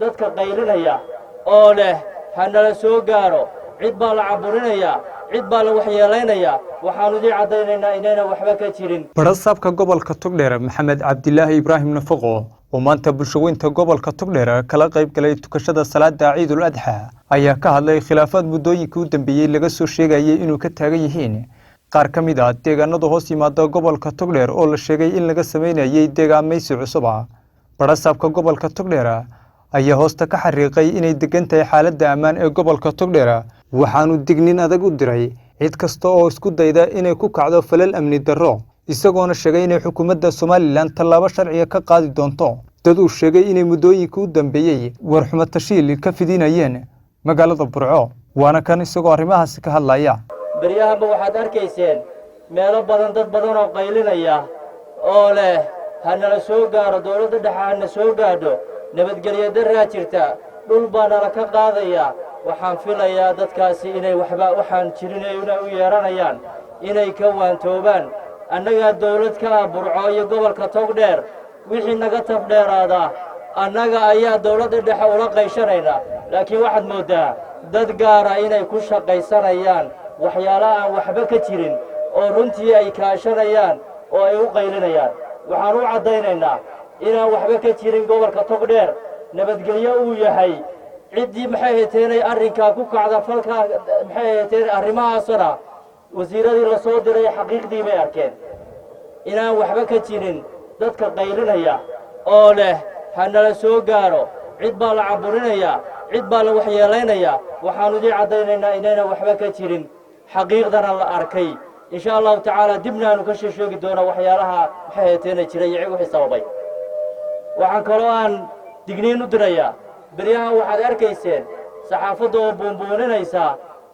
dadka qaylinaya oo leh hanala soo gaaro cid baa la caburinaya cid baa la waxyeelaynaya waxaanu idin cadaynaynaa inayna waxba ka jirin. Barasaabka gobolka Togdheer Maxamed Cabdilaahi Ibraahim Nafaqo oo maanta bulshooyinka gobolka Togdheer kala qayb galay tukashada salaada Ciidul Adha ayaa ka hadlay khilaafaad muddooyinkii u dambeeyay laga soo sheegayay inuu ka taagan yihiin qaar ka mid ah deegaanada hoos yimaada gobolka Togdheer oo la sheegay in laga sameeyay deegaamaysi cusub. Barasaabka gobolka Togdheer ayaa hoosta ka xariiqay inay degan tahay xaaladda ammaan ee gobolka Togdheer waxaanu dignin adag u diray cid kasta oo isku dayda inay ku kacdo falal amni darro isagoona sheegay in xukuumadda Soomaaliland tallaabo sharci ka qaadi doonto dad uu sheegay inay muddooyinkii u dambeeyay warxumo tashiil ka fidinayeen magaalada Burco waana kan isagoo arrimahaas ka hadlaya. Baryahanba waxaad arkayseen meelo badan dad badan oo qaylinaya oo leh hanala soo gaaro dawladda dhexe hana soo gaadho nabadgelyo darraa jirta dhul baa nala ka qaadaya waxaan filayaa dadkaasi inay waxaan jirin u yeeranayaan inay ka waantoobaan annaga dawlad ka ah Burco iyo gobolka Togdheer wixii naga tabdheeraada annaga ayaa dawladda dhexe ula qayshanayna laakiin waxaad moodaa dad gaar ah inay ku shaqaysanayaan waxyaalaha aan waxba ka jirin oo runtii ay kaashanayaan oo ay u qaylinayaan waxaan u cadaynaynaa inaan waxba ka jirin gobolka Togdheer nabadgelyo uu yahay ciddii maxay heeteenay arrinka ku kacda falka maxay heeteen arrimahaasna wasiiradii la soo diray xaqiiqdii bay arkeen inaan waxba ka jirin dadka qaylinaya oo leh hanala soo gaaro cid baa la caburinaya cid baa la waxyeelaynaya waxaanu idin cadaynaynaa inayna waxba ka jirin xaqiiqdana la arkay insha allahu tacaala dibnaanu ka sheegi doonaa waxyaalaha maxay heeteenay jiray iyo wixii sababay. waxaan kaloo aan digniin u dirayaa baryahan waxaad arkayseen saxaafadda oo buunbuuninaysa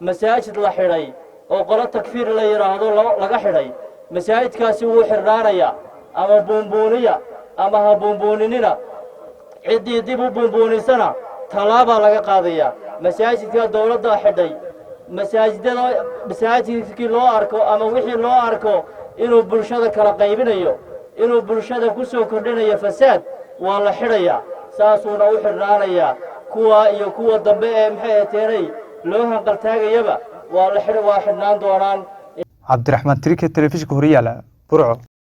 masaajid la xidhay oo qolo takfiir la yidhaahdo laga xidhay masaajidkaasi wuu xirnaanaya ama buunbuuniya ama ha buunbuuninina ciddii dib u buunbuunisana tallaabaa laga qaadaya masaajidka dawladda xidhay masaajidkii loo arko ama wixii loo arko inuu bulshada kala qaybinayo inuu bulshada ku soo kordhinayo fasaad waa la xidhaya saasuuna u xirnaanaya kuwa iyo kuwa dambe ee maxay heeteenay loo hanqaltaagayaba waa xidhnaan doonaan. Cabdiraxmaan Tirike telefishinka Horyaala Burco.